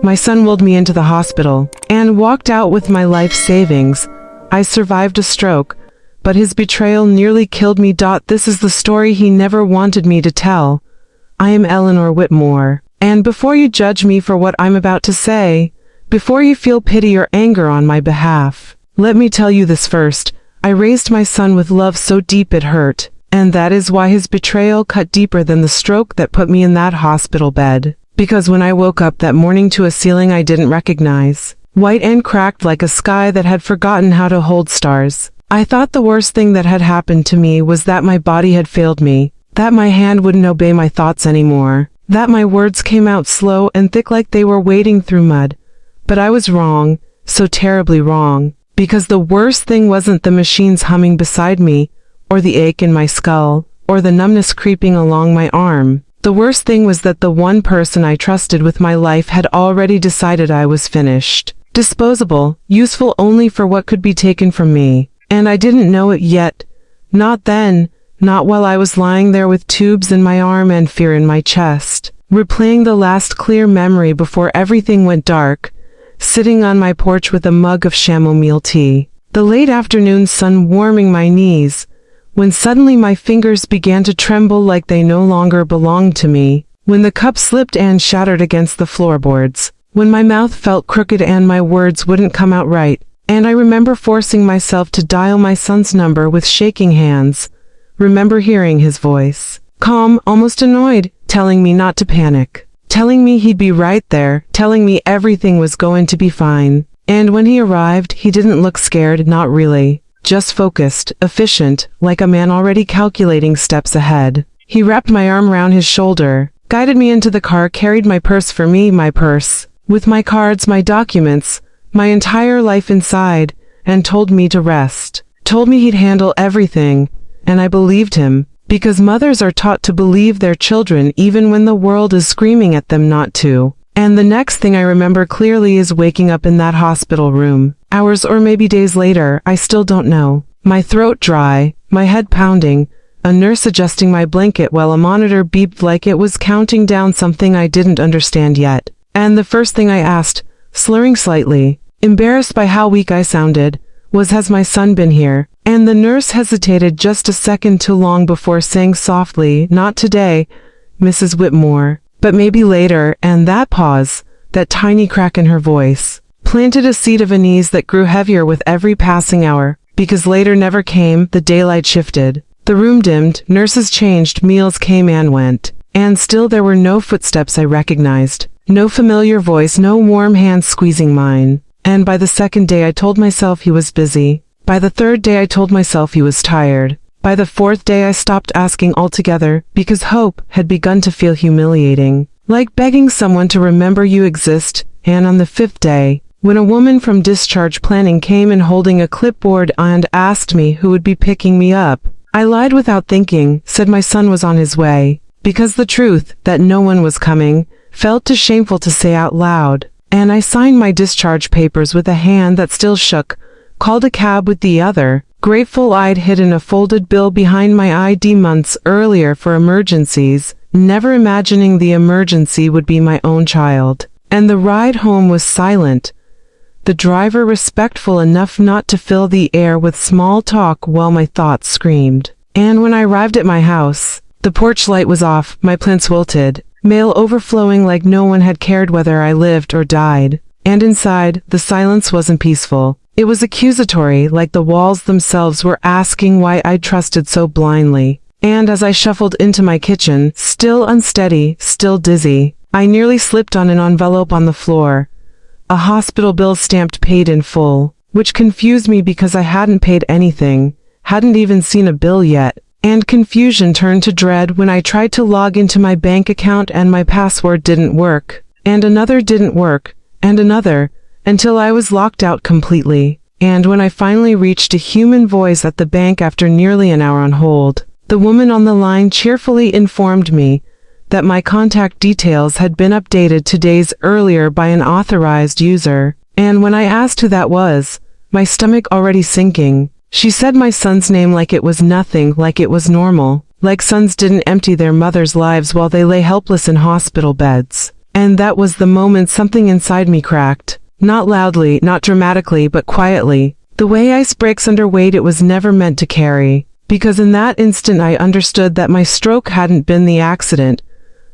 My son wheeled me into the hospital and walked out with my life savings. I survived a stroke, but his betrayal nearly killed me. This is the story he never wanted me to tell. I am Eleanor Whitmore, and before you judge me for what I'm about to say, before you feel pity or anger on my behalf, let me tell you this first. I raised my son with love so deep it hurt, and that is why his betrayal cut deeper than the stroke that put me in that hospital bed. Because when I woke up that morning to a ceiling I didn't recognize, white and cracked like a sky that had forgotten how to hold stars, I thought the worst thing that had happened to me was that my body had failed me, that my hand wouldn't obey my thoughts anymore, that my words came out slow and thick like they were wading through mud. But I was wrong, so terribly wrong, because the worst thing wasn't the machines humming beside me, or the ache in my skull, or the numbness creeping along my arm. The worst thing was that the one person I trusted with my life had already decided I was finished, disposable, useful only for what could be taken from me. And I didn't know it yet. Not then, not while I was lying there with tubes in my arm and fear in my chest, replaying the last clear memory before everything went dark, sitting on my porch with a mug of chamomile tea, the late afternoon sun warming my knees, when suddenly my fingers began to tremble like they no longer belonged to me, when the cup slipped and shattered against the floorboards, when my mouth felt crooked and my words wouldn't come out right, and I remember forcing myself to dial my son's number with shaking hands, remember hearing his voice, calm, almost annoyed, telling me not to panic, telling me he'd be right there, telling me everything was going to be fine. And when he arrived, he didn't look scared, not really. Just focused, efficient, like a man already calculating steps ahead. He wrapped my arm around his shoulder, guided me into the car, carried my purse for me, my purse, with my cards, my documents, my entire life inside, and told me to rest. Told me he'd handle everything, and I believed him, because mothers are taught to believe their children even when the world is screaming at them not to. And the next thing I remember clearly is waking up in that hospital room. Hours or maybe days later, I still don't know. My throat dry, my head pounding, a nurse adjusting my blanket while a monitor beeped like it was counting down something I didn't understand yet. And the first thing I asked, slurring slightly, embarrassed by how weak I sounded, was, "Has my son been here?" And the nurse hesitated just a second too long before saying softly, "Not today, Mrs. Whitmore, but maybe later." And that pause, that tiny crack in her voice, planted a seed of unease that grew heavier with every passing hour, because later never came. The daylight shifted, the room dimmed, nurses changed, meals came and went, and still there were no footsteps I recognized, no familiar voice, no warm hand squeezing mine. And by the second day I told myself he was busy. By the third day I told myself he was tired. By the fourth day I stopped asking altogether, because hope had begun to feel humiliating, like begging someone to remember you exist. And on the fifth day, when a woman from discharge planning came in holding a clipboard and asked me who would be picking me up, I lied without thinking, said my son was on his way, because the truth, that no one was coming, felt too shameful to say out loud. And I signed my discharge papers with a hand that still shook, called a cab with the other, grateful I'd hidden a folded bill behind my ID months earlier for emergencies, never imagining the emergency would be my own child. And the ride home was silent, the driver respectful enough not to fill the air with small talk while my thoughts screamed. And when I arrived at my house, the porch light was off, my plants wilted, mail overflowing like no one had cared whether I lived or died. And inside, the silence wasn't peaceful. It was accusatory, like the walls themselves were asking why I'd trusted so blindly. And as I shuffled into my kitchen, still unsteady, still dizzy, I nearly slipped on an envelope on the floor. A hospital bill stamped paid in full, which confused me because I hadn't paid anything, hadn't even seen a bill yet. And confusion turned to dread when I tried to log into my bank account and my password didn't work. And another didn't work, and another, until I was locked out completely. And when I finally reached a human voice at the bank after nearly an hour on hold, the woman on the line cheerfully informed me that my contact details had been updated 2 days earlier by an authorized user. And when I asked who that was, my stomach already sinking, she said my son's name like it was nothing, like it was normal, like sons didn't empty their mothers' lives while they lay helpless in hospital beds. And that was the moment something inside me cracked. Not loudly, not dramatically, but quietly. The way ice breaks under weight it was never meant to carry. Because in that instant I understood that my stroke hadn't been the accident.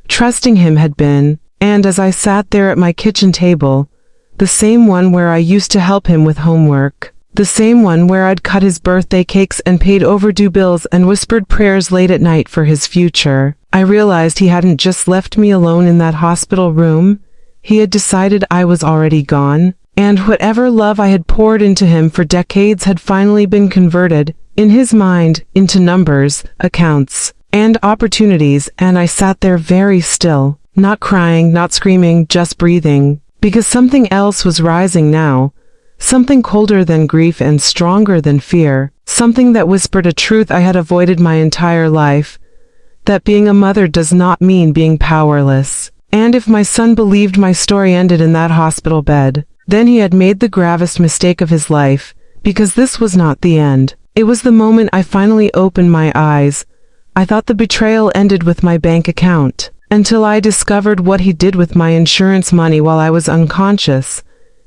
Trusting him had been. And as I sat there at my kitchen table, the same one where I used to help him with homework, the same one where I'd cut his birthday cakes and paid overdue bills and whispered prayers late at night for his future, I realized he hadn't just left me alone in that hospital room. He had decided I was already gone, and whatever love I had poured into him for decades had finally been converted, in his mind, into numbers, accounts, and opportunities, and I sat there very still, not crying, not screaming, just breathing, because something else was rising now, something colder than grief and stronger than fear, something that whispered a truth I had avoided my entire life, that being a mother does not mean being powerless. And if my son believed my story ended in that hospital bed, then he had made the gravest mistake of his life, because this was not the end. It was the moment I finally opened my eyes. I thought the betrayal ended with my bank account, until I discovered what he did with my insurance money while I was unconscious.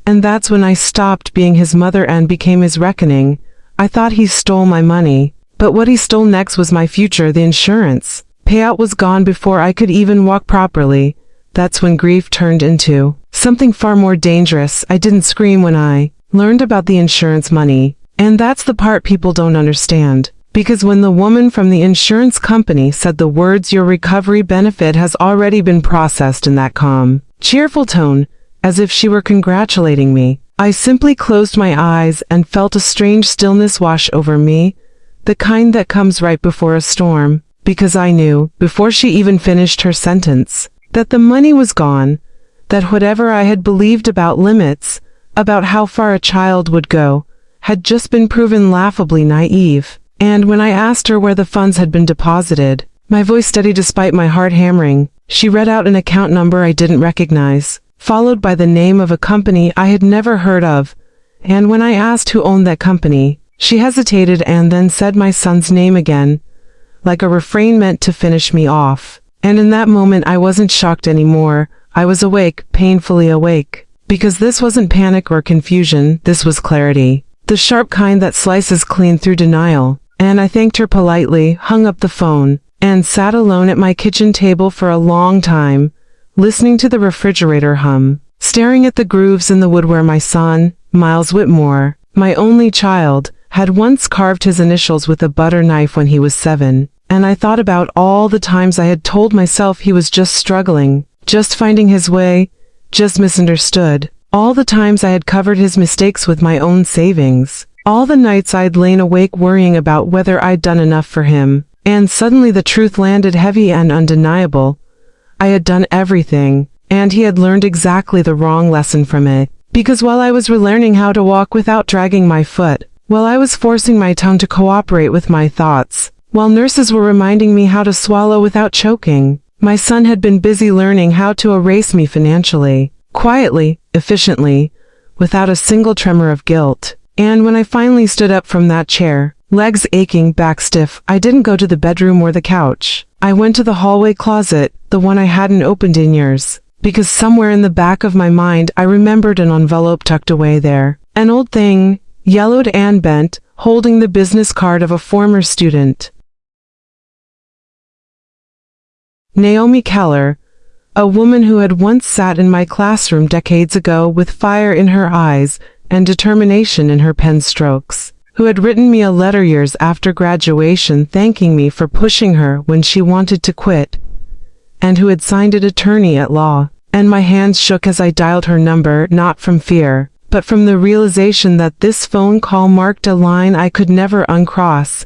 And that's when I stopped being his mother and became his reckoning. I thought he stole my money, but what he stole next was my future, the insurance. Payout was gone before I could even walk properly. That's when grief turned into something far more dangerous. I didn't scream when I learned about the insurance money. And that's the part people don't understand. Because when the woman from the insurance company said the words "your recovery benefit has already been processed" in that calm, cheerful tone, as if she were congratulating me, I simply closed my eyes and felt a strange stillness wash over me, the kind that comes right before a storm, because I knew, before she even finished her sentence, that the money was gone, that whatever I had believed about limits, about how far a child would go, had just been proven laughably naive. And when I asked her where the funds had been deposited, my voice steady despite my heart hammering, she read out an account number I didn't recognize, followed by the name of a company I had never heard of. And when I asked who owned that company, she hesitated and then said my son's name again, like a refrain meant to finish me off. And in that moment I wasn't shocked anymore. I was awake, painfully awake. Because this wasn't panic or confusion, this was clarity. The sharp kind that slices clean through denial. And I thanked her politely, hung up the phone, and sat alone at my kitchen table for a long time, listening to the refrigerator hum, staring at the grooves in the wood where my son, Miles Whitmore, my only child, had once carved his initials with a butter knife when he was 7, and I thought about all the times I had told myself he was just struggling, just finding his way, just misunderstood, all the times I had covered his mistakes with my own savings, all the nights I'd lain awake worrying about whether I'd done enough for him, and suddenly the truth landed heavy and undeniable. I had done everything, and he had learned exactly the wrong lesson from it, because while I was relearning how to walk without dragging my foot, while I was forcing my tongue to cooperate with my thoughts, while nurses were reminding me how to swallow without choking, my son had been busy learning how to erase me financially, quietly, efficiently, without a single tremor of guilt. And when I finally stood up from that chair, legs aching, back stiff, I didn't go to the bedroom or the couch. I went to the hallway closet, the one I hadn't opened in years, because somewhere in the back of my mind I remembered an envelope tucked away there. An old thing, yellowed and bent, holding the business card of a former student. Naomi Keller, a woman who had once sat in my classroom decades ago with fire in her eyes and determination in her pen strokes, who had written me a letter years after graduation thanking me for pushing her when she wanted to quit, and who had signed it attorney at law. And my hands shook as I dialed her number, not from fear, but from the realization that this phone call marked a line I could never uncross,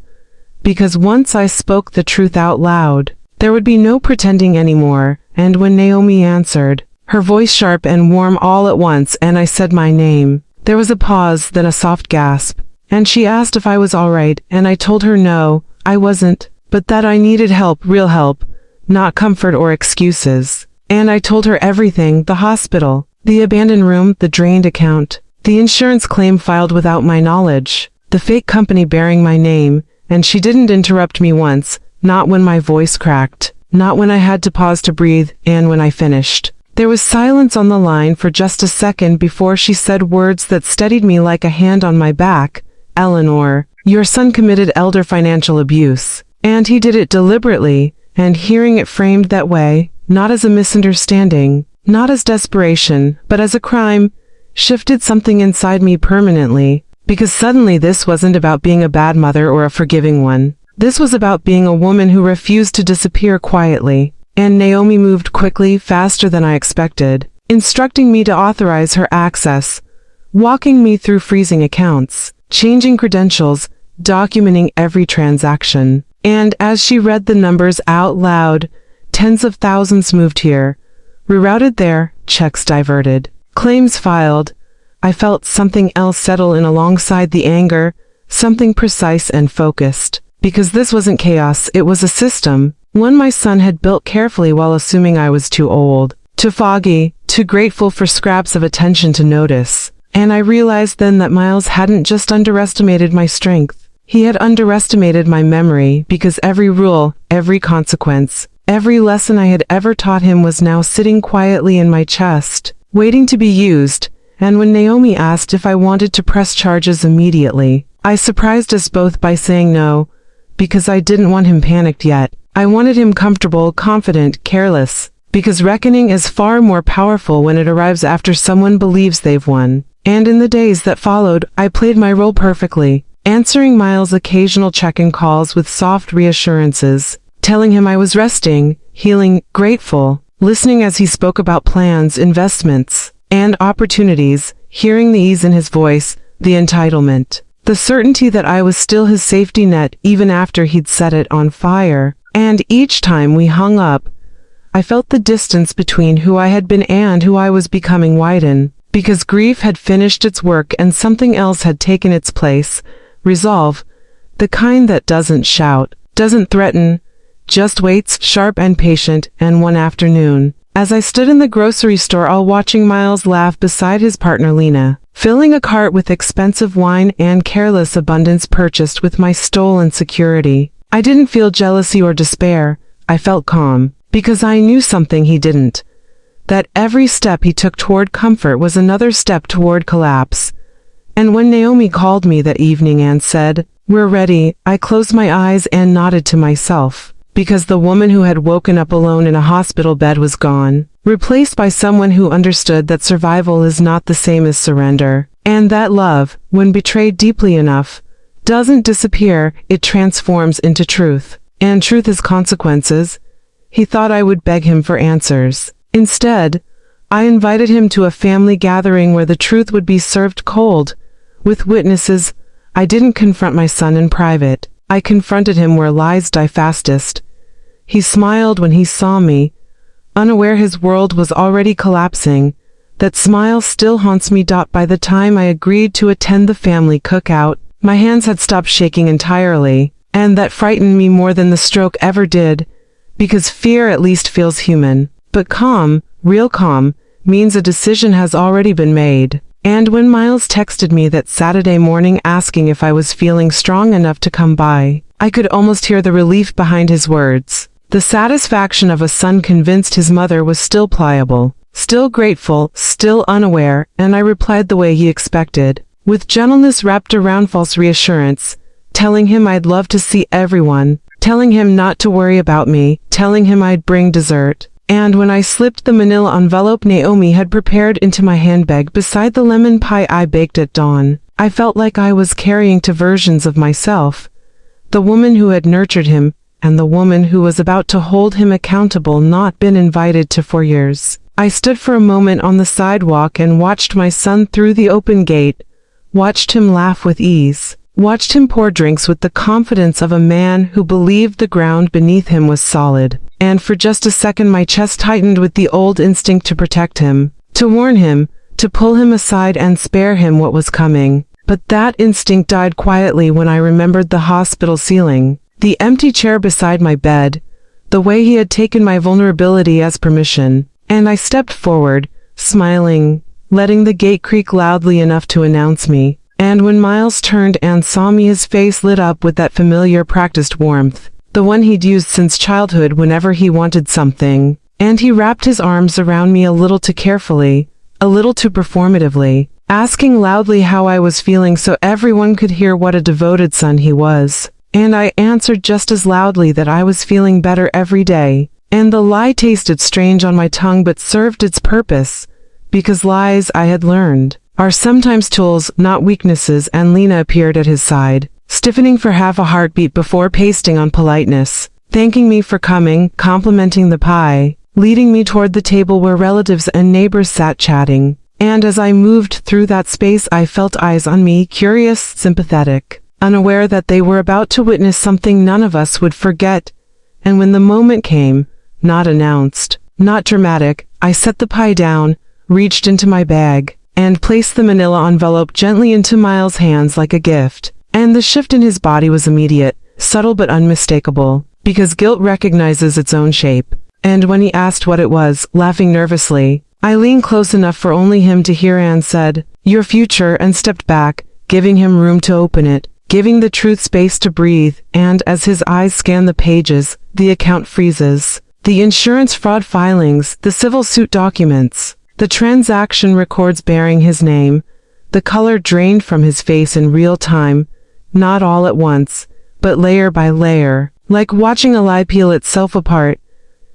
because once I spoke the truth out loud, there would be no pretending anymore. And when Naomi answered, her voice sharp and warm all at once, and I said my name, there was a pause, then a soft gasp, and she asked if I was all right, and I told her no, I wasn't, but that I needed help, real help, not comfort or excuses. And I told her everything, the hospital, the abandoned room, the drained account, the insurance claim filed without my knowledge, the fake company bearing my name, and she didn't interrupt me once, not when my voice cracked, not when I had to pause to breathe, and when I finished, There was silence on the line for just a second before she said words that steadied me like a hand on my back. "Eleanor, your son committed elder financial abuse. And he did it deliberately," and hearing it framed that way, not as a misunderstanding, not as desperation, but as a crime, shifted something inside me permanently, because suddenly this wasn't about being a bad mother or a forgiving one. This was about being a woman who refused to disappear quietly. And Naomi moved quickly, faster than I expected, instructing me to authorize her access, walking me through freezing accounts, changing credentials, documenting every transaction. And as she read the numbers out loud, tens of thousands moved here, rerouted there, checks diverted, claims filed. I felt something else settle in alongside the anger, something precise and focused. Because this wasn't chaos, it was a system, one my son had built carefully while assuming I was too old, too foggy, too grateful for scraps of attention to notice. And I realized then that Miles hadn't just underestimated my strength. He had underestimated my memory, because every rule, every consequence, every lesson I had ever taught him was now sitting quietly in my chest, waiting to be used. And when Naomi asked if I wanted to press charges immediately, I surprised us both by saying no, because I didn't want him panicked yet. I wanted him comfortable, confident, careless, because reckoning is far more powerful when it arrives after someone believes they've won. And in the days that followed, I played my role perfectly, answering Miles' occasional check-in calls with soft reassurances, telling him I was resting, healing, grateful, listening as he spoke about plans, investments, and opportunities, hearing the ease in his voice, the entitlement, the certainty that I was still his safety net even after he'd set it on fire. And each time we hung up, I felt the distance between who I had been and who I was becoming widen, because grief had finished its work and something else had taken its place. Resolve, the kind that doesn't shout, doesn't threaten, just waits, sharp and patient. And one afternoon, as I stood in the grocery store all watching Miles laugh beside his partner Lena, filling a cart with expensive wine and careless abundance purchased with my stolen security, I didn't feel jealousy or despair. I felt calm, because I knew something he didn't. That every step he took toward comfort was another step toward collapse. And when Naomi called me that evening and said, "We're ready," I closed my eyes and nodded to myself, because the woman who had woken up alone in a hospital bed was gone, replaced by someone who understood that survival is not the same as surrender, and that love, when betrayed deeply enough, doesn't disappear, it transforms into truth. And truth is consequences. He thought I would beg him for answers. Instead, I invited him to a family gathering where the truth would be served cold, with witnesses. I didn't confront my son in private. I confronted him where lies die fastest. He smiled when he saw me, unaware his world was already collapsing. That smile still haunts me. By the time I agreed to attend the family cookout, my hands had stopped shaking entirely, and that frightened me more than the stroke ever did, because fear at least feels human. But calm, real calm, means a decision has already been made. And when Miles texted me that Saturday morning asking if I was feeling strong enough to come by, I could almost hear the relief behind his words. The satisfaction of a son convinced his mother was still pliable, still grateful, still unaware, and I replied the way he expected, with gentleness wrapped around false reassurance, telling him I'd love to see everyone, telling him not to worry about me, telling him I'd bring dessert. And when I slipped the manila envelope Naomi had prepared into my handbag beside the lemon pie I baked at dawn, I felt like I was carrying two versions of myself, the woman who had nurtured him, and the woman who was about to hold him accountable, not been invited to for years. I stood for a moment on the sidewalk and watched my son through the open gate, watched him laugh with ease, watched him pour drinks with the confidence of a man who believed the ground beneath him was solid. And for just a second my chest tightened with the old instinct to protect him, to warn him, to pull him aside and spare him what was coming. But that instinct died quietly when I remembered the hospital ceiling, the empty chair beside my bed, the way he had taken my vulnerability as permission. And I stepped forward, smiling, letting the gate creak loudly enough to announce me. And when Miles turned and saw me, his face lit up with that familiar practiced warmth, the one he'd used since childhood whenever he wanted something. and he wrapped his arms around me a little too carefully, a little too performatively, asking loudly how I was feeling so everyone could hear what a devoted son he was. And I answered just as loudly that I was feeling better every day, and the lie tasted strange on my tongue but served its purpose, because lies, I had learned, are sometimes tools, not weaknesses. And Lena appeared at his side, stiffening for half a heartbeat before pasting on politeness, thanking me for coming, complimenting the pie, leading me toward the table where relatives and neighbors sat chatting. And as I moved through that space, I felt eyes on me, curious, sympathetic, unaware that they were about to witness something none of us would forget. And when the moment came, not announced, not dramatic, I set the pie down, reached into my bag, and placed the manila envelope gently into Miles' hands like a gift. And the shift in his body was immediate, subtle but unmistakable, because guilt recognizes its own shape. And when he asked what it was, laughing nervously, I leaned close enough for only him to hear and said, "Your future," and stepped back, giving him room to open it, giving the truth space to breathe. And as his eyes scan the pages, the account freezes. The insurance fraud filings, the civil suit documents, the transaction records bearing his name, the color drained from his face in real time, not all at once, but layer by layer, like watching a lie peel itself apart.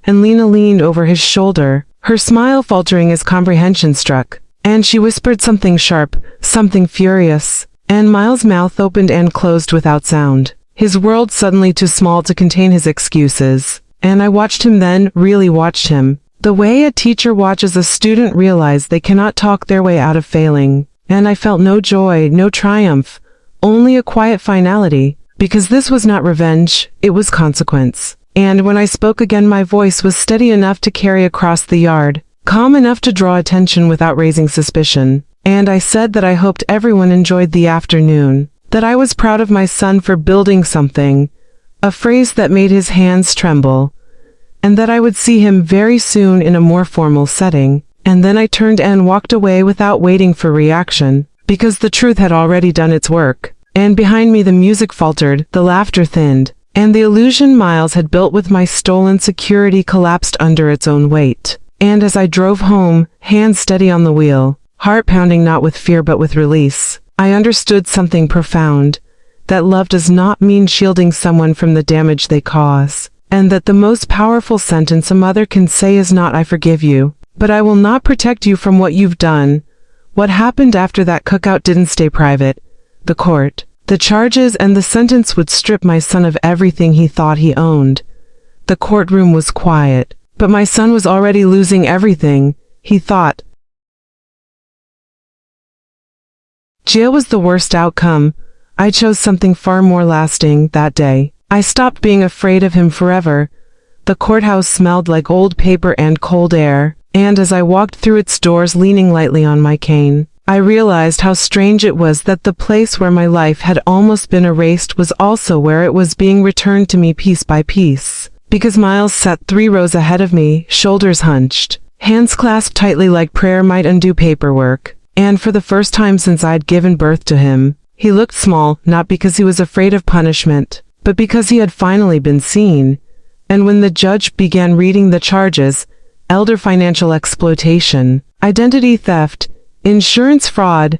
And Lena leaned over his shoulder, her smile faltering as comprehension struck, and she whispered something sharp, something furious, and Miles' mouth opened and closed without sound, his world suddenly too small to contain his excuses. And I watched him then, really watched him, the way a teacher watches a student realize they cannot talk their way out of failing. And I felt no joy, no triumph, only a quiet finality, because this was not revenge, it was consequence. And when I spoke again, my voice was steady enough to carry across the yard, calm enough to draw attention without raising suspicion. And I said that I hoped everyone enjoyed the afternoon, that I was proud of my son for building something, a phrase that made his hands tremble, and that I would see him very soon in a more formal setting. And then I turned and walked away without waiting for reaction, because the truth had already done its work. And behind me the music faltered, the laughter thinned, and the illusion Miles had built with my stolen security collapsed under its own weight. And as I drove home, hands steady on the wheel, heart pounding not with fear but with release, I understood something profound, that love does not mean shielding someone from the damage they cause, and that the most powerful sentence a mother can say is not "I forgive you," but "I will not protect you from what you've done." What happened after that cookout didn't stay private. The court, the charges, and the sentence would strip my son of everything he thought he owned. The courtroom was quiet, but my son was already losing everything, he thought. Jail was the worst outcome. I chose something far more lasting that day. I stopped being afraid of him forever. The courthouse smelled like old paper and cold air, and as I walked through its doors leaning lightly on my cane, I realized how strange it was that the place where my life had almost been erased was also where it was being returned to me piece by piece. Because Miles sat 3 rows ahead of me, shoulders hunched, hands clasped tightly like prayer might undo paperwork. And for the first time since I'd given birth to him, he looked small, not because he was afraid of punishment, but because he had finally been seen. And when the judge began reading the charges, elder financial exploitation, identity theft, insurance fraud,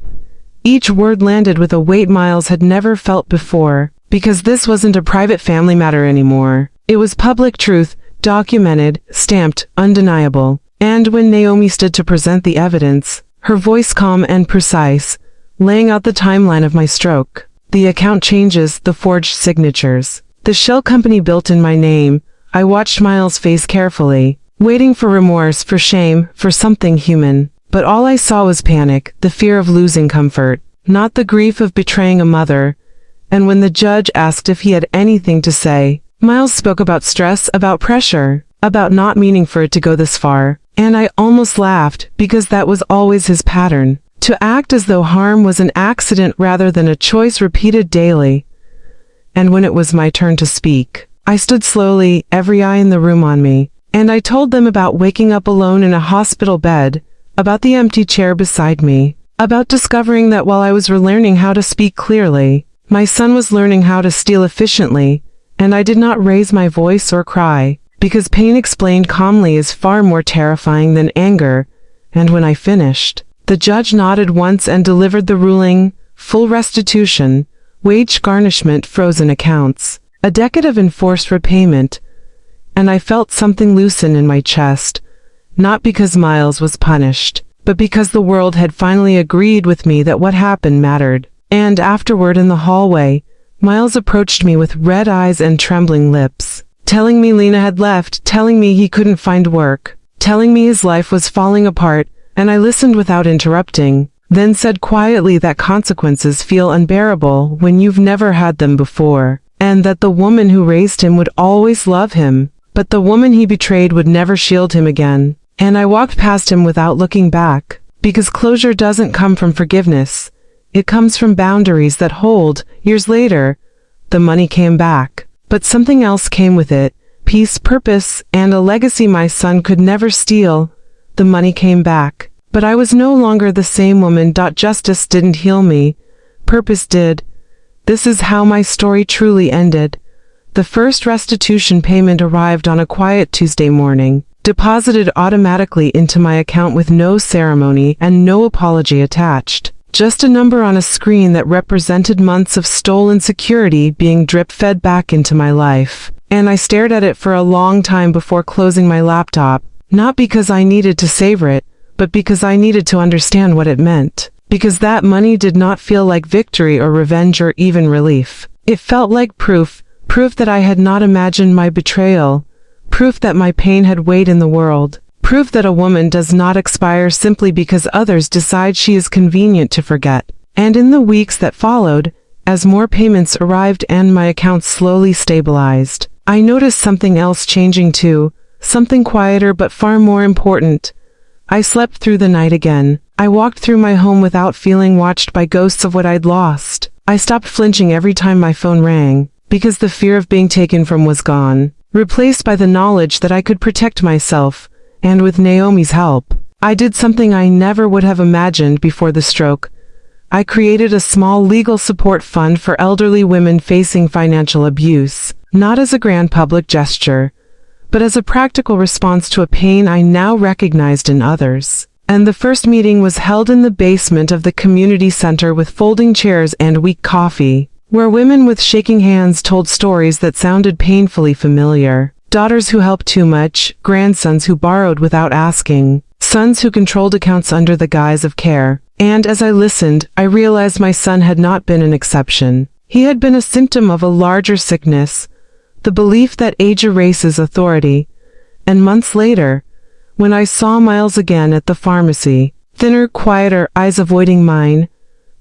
each word landed with a weight Miles had never felt before, because this wasn't a private family matter anymore. It was public truth, documented, stamped, undeniable. And when Naomi stood to present the evidence, her voice calm and precise, laying out the timeline of my stroke, the account changes, the forged signatures, the shell company built in my name, I watched Miles' face carefully, waiting for remorse, for shame, for something human. But all I saw was panic, the fear of losing comfort, not the grief of betraying a mother. And when the judge asked if he had anything to say, Miles spoke about stress, about pressure, about not meaning for it to go this far. And I almost laughed, because that was always his pattern, to act as though harm was an accident rather than a choice repeated daily. And when it was my turn to speak, I stood slowly, every eye in the room on me, and I told them about waking up alone in a hospital bed, about the empty chair beside me, about discovering that while I was relearning how to speak clearly, my son was learning how to steal efficiently, and I did not raise my voice or cry. because pain explained calmly is far more terrifying than anger, and when I finished, the judge nodded once and delivered the ruling: full restitution, wage garnishment, frozen accounts, a decade of enforced repayment, and I felt something loosen in my chest, not because Miles was punished, but because the world had finally agreed with me that what happened mattered. And afterward in the hallway, Miles approached me with red eyes and trembling lips, telling me Lena had left, telling me he couldn't find work, telling me his life was falling apart, and I listened without interrupting, then said quietly that consequences feel unbearable when you've never had them before, and that the woman who raised him would always love him, but the woman he betrayed would never shield him again. And I walked past him without looking back, because closure doesn't come from forgiveness. It comes from boundaries that hold. Years later, the money came back, but something else came with it: peace, purpose, and a legacy my son could never steal. The money came back, but I was no longer the same woman. Justice didn't heal me. Purpose did. This is how my story truly ended. The first restitution payment arrived on a quiet Tuesday morning, deposited automatically into my account with no ceremony and no apology attached. Just a number on a screen that represented months of stolen security being drip-fed back into my life. And I stared at it for a long time before closing my laptop, not because I needed to savor it, but because I needed to understand what it meant. Because that money did not feel like victory or revenge or even relief. It felt like proof that I had not imagined my betrayal, proof that my pain had weight in the world, proof that a woman does not expire simply because others decide she is convenient to forget. And in the weeks that followed, as more payments arrived and my account slowly stabilized, I noticed something else changing too, something quieter but far more important. I slept through the night again. I walked through my home without feeling watched by ghosts of what I'd lost. I stopped flinching every time my phone rang, because the fear of being taken from was gone, replaced by the knowledge that I could protect myself, and with Naomi's help. I did something I never would have imagined before the stroke. I created a small legal support fund for elderly women facing financial abuse, not as a grand public gesture, but as a practical response to a pain I now recognized in others. And the first meeting was held in the basement of the community center with folding chairs and weak coffee, where women with shaking hands told stories that sounded painfully familiar. Daughters who helped too much, grandsons who borrowed without asking, sons who controlled accounts under the guise of care. And as I listened, I realized my son had not been an exception. He had been a symptom of a larger sickness, the belief that age erases authority. And months later, when I saw Miles again at the pharmacy, thinner, quieter, eyes avoiding mine,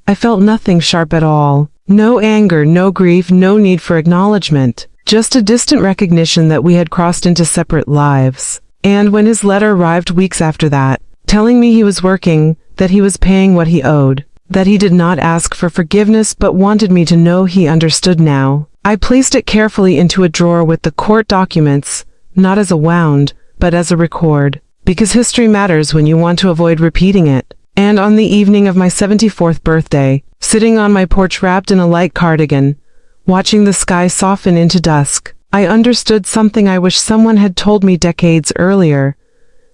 I felt nothing sharp at all. No anger, no grief, no need for acknowledgement. Just a distant recognition that we had crossed into separate lives. And when his letter arrived weeks after that, telling me he was working, that he was paying what he owed, that he did not ask for forgiveness but wanted me to know he understood now, I placed it carefully into a drawer with the court documents, not as a wound, but as a record. Because history matters when you want to avoid repeating it. And on the evening of my 74th birthday, sitting on my porch wrapped in a light cardigan, watching the sky soften into dusk, I understood something I wish someone had told me decades earlier.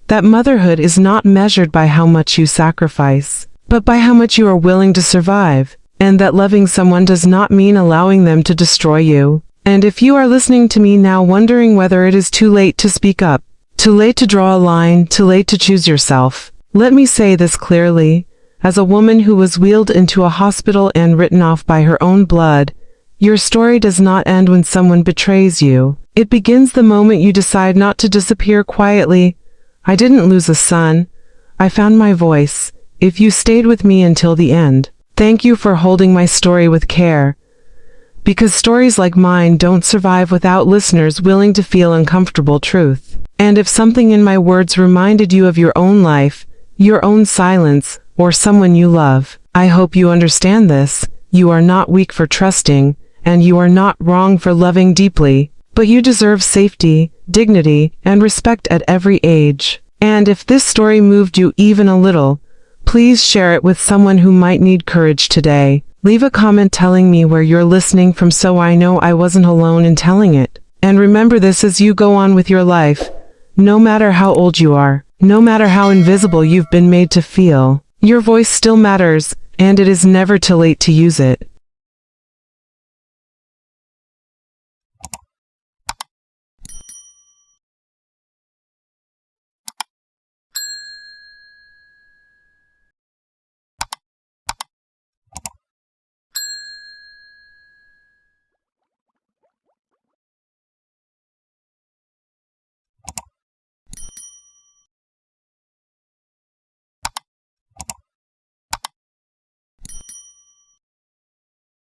That motherhood is not measured by how much you sacrifice, but by how much you are willing to survive, and that loving someone does not mean allowing them to destroy you. And if you are listening to me now wondering whether it is too late to speak up, too late to draw a line, too late to choose yourself, let me say this clearly. As a woman who was wheeled into a hospital and written off by her own blood, your story does not end when someone betrays you. It begins the moment you decide not to disappear quietly. I didn't lose a son. I found my voice. If you stayed with me until the end, thank you for holding my story with care. Because stories like mine don't survive without listeners willing to feel uncomfortable truth. And if something in my words reminded you of your own life, your own silence, or someone you love, I hope you understand this. You are not weak for trusting, and you are not wrong for loving deeply, but you deserve safety, dignity, and respect at every age. And if this story moved you even a little, please share it with someone who might need courage today. Leave a comment telling me where you're listening from so I know I wasn't alone in telling it. And remember this as you go on with your life. No matter how old you are, no matter how invisible you've been made to feel, your voice still matters, and it is never too late to use it.